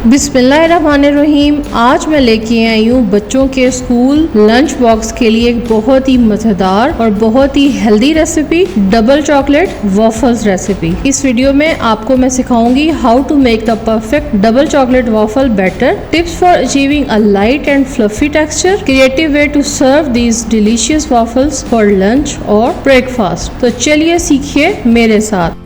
बिस्मिल्लाहिर्रहमानिर्रहीम। आज मैं लेके आई हूँ बच्चों के स्कूल लंच बॉक्स के लिए एक बहुत ही मज़ेदार और बहुत ही healthy recipe, double chocolate waffles recipe. इस वीडियो में आपको मैं सिखाऊंगी how to make the perfect double chocolate waffle batter, tips for achieving a light and fluffy texture, creative way to serve these delicious waffles for lunch और breakfast. तो चलिए सीखिए मेरे साथ।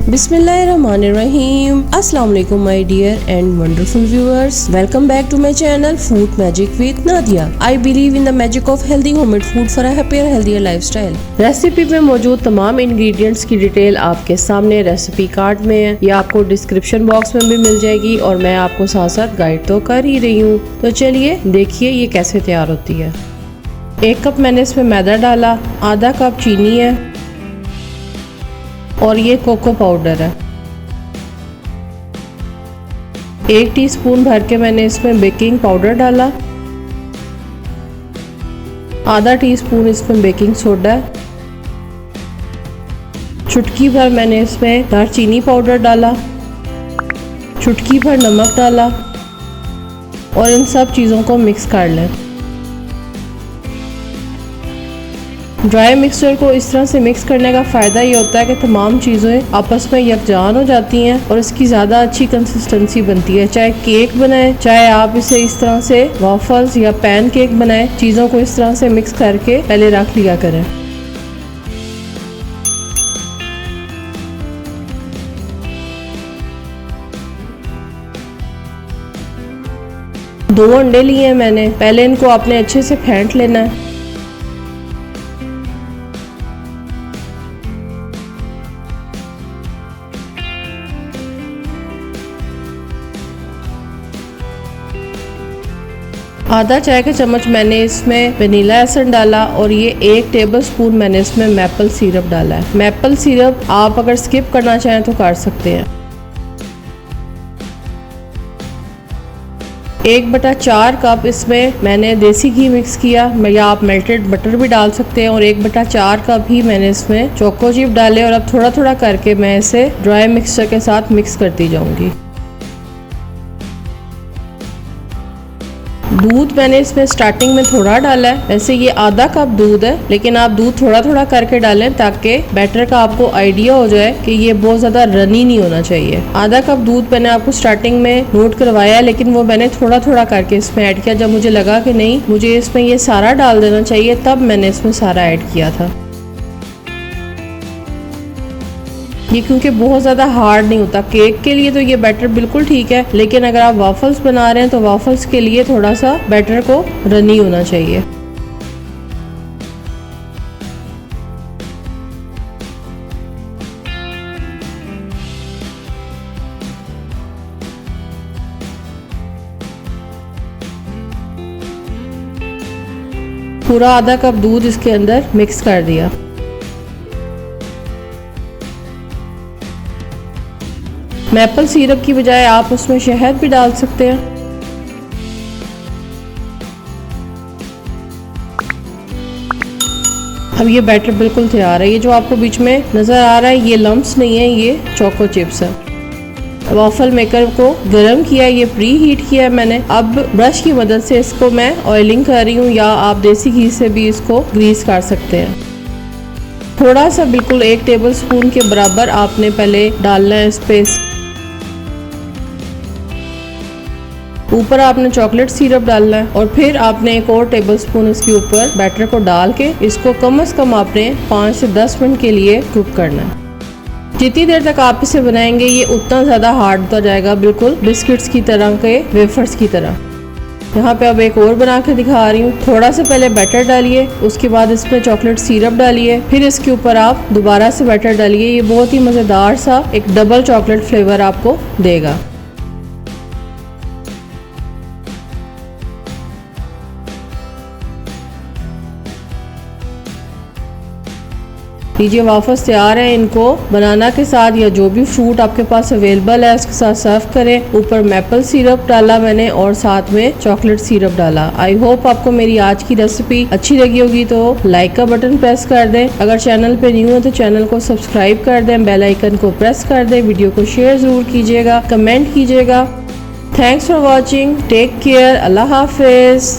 बिस्मिल्लाहिर्रहमानिर्रहीम। अस्सलाम वालेकुम my dear and wonderful viewers, welcome back to my channel Food Magic with Nadia. I believe in the magic of healthy homemade food for a happier healthier lifestyle. Recipe में मौजूद तमाम इंग्रेडिएंट्स की डिटेल आपके सामने रेसिपी कार्ड में है, या आपको डिस्क्रिप्शन बॉक्स में भी मिल जाएगी और मैं आपको साथ साथ गाइड तो कर ही रही हूँ। तो चलिए देखिए ये कैसे तैयार होती है। 1 कप मैंने इसमें मैदा डाला, आधा कप चीनी है और ये कोको पाउडर है। 1 टीस्पून भर के मैंने इसमें बेकिंग पाउडर डाला, आधा टीस्पून इसमें बेकिंग सोडा है, चुटकी भर मैंने इसमें दालचीनी पाउडर डाला, चुटकी भर नमक डाला और इन सब चीज़ों को मिक्स कर लें। ड्राई मिक्सचर को इस तरह से मिक्स करने का फ़ायदा ये होता है कि तमाम चीज़ें आपस में यकजान हो जाती हैं और इसकी ज़्यादा अच्छी कंसिस्टेंसी बनती है। चाहे केक बनाएं, चाहे आप इसे इस तरह से वॉफल्स या पैन केक बनाएं, चीज़ों को इस तरह से मिक्स करके पहले रख लिया करें। दो अंडे लिए हैं मैंने, पहले इनको आपने अच्छे से फेंट लेना है। आधा चाय का चम्मच मैंने इसमें वनीला एसेंस डाला और ये 1 टेबलस्पून मैंने इसमें मैपल सिरप डाला है। मैपल सिरप आप अगर स्किप करना चाहें तो कर सकते हैं। 1/4 कप इसमें मैंने देसी घी मिक्स किया, या आप मेल्टेड बटर भी डाल सकते हैं, और 1/4 कप ही मैंने इसमें चोको चिप डाले और अब थोड़ा थोड़ा करके मैं इसे ड्राई मिक्सचर के साथ मिक्स करती जाऊंगी। दूध मैंने इसमें स्टार्टिंग में थोड़ा डाला है, वैसे ये आधा कप दूध है, लेकिन आप दूध थोड़ा थोड़ा करके डालें ताकि बैटर का आपको आइडिया हो जाए कि ये बहुत ज़्यादा रनी नहीं होना चाहिए। आधा कप दूध मैंने आपको स्टार्टिंग में नोट करवाया, लेकिन वो मैंने थोड़ा थोड़ा करके इसमें ऐड किया। जब मुझे लगा कि नहीं, मुझे इसमें ये सारा डाल देना चाहिए, तब मैंने इसमें सारा ऐड किया था। ये क्योंकि बहुत ज़्यादा हार्ड नहीं होता, केक के लिए तो ये बैटर बिल्कुल ठीक है, लेकिन अगर आप वाफल्स बना रहे हैं तो वाफल्स के लिए थोड़ा सा बैटर को रनी होना चाहिए। पूरा आधा कप दूध इसके अंदर मिक्स कर दिया। मैपल सिरप की बजाय आप उसमें शहद भी डाल सकते हैं। अब ये बैटर बिल्कुल तैयार है। ये जो आपको बीच में नज़र आ रहा है ये लम्प्स नहीं है, ये चोको चिप्स है। वॉफल मेकर को गरम किया, ये प्री हीट किया है मैंने। अब ब्रश की मदद से इसको मैं ऑयलिंग कर रही हूँ, या आप देसी घी से भी इसको ग्रीस कर सकते हैं। थोड़ा सा बिल्कुल 1 टेबलस्पून के बराबर आपने पहले डालना है इस पे। ऊपर आपने चॉकलेट सिरप डालना है और फिर आपने 1 और टेबलस्पून इसके ऊपर बैटर को डाल के इसको कम से कम आपने 5 से 10 मिनट के लिए कुक करना है। जितनी देर तक आप इसे बनाएंगे ये उतना ज़्यादा हार्ड होता जाएगा, बिल्कुल बिस्किट्स की तरह के, वेफर्स की तरह। यहाँ पे अब एक और बना के दिखा रही हूँ। थोड़ा सा पहले बैटर डालिए, उसके बाद इसमें चॉकलेट सिरप डालिए, फिर इसके ऊपर आप दोबारा से बैटर डालिए। ये बहुत ही मज़ेदार सा एक डबल चॉकलेट फ्लेवर आपको देगा। लीजिए वाफस तैयार है। इनको बनाना के साथ या जो भी फ्रूट आपके पास अवेलेबल है उसके साथ सर्व करें। ऊपर मैपल सिरप डाला मैंने और साथ में चॉकलेट सिरप डाला। आई होप आपको मेरी आज की रेसिपी अच्छी लगी होगी तो लाइक का बटन प्रेस कर दें। अगर चैनल पे न्यू है तो चैनल को सब्सक्राइब कर दें, बेल आइकन को प्रेस कर दें, वीडियो को शेयर जरूर कीजिएगा, कमेंट कीजिएगा। Thanks for watching, take care, Allah Hafiz.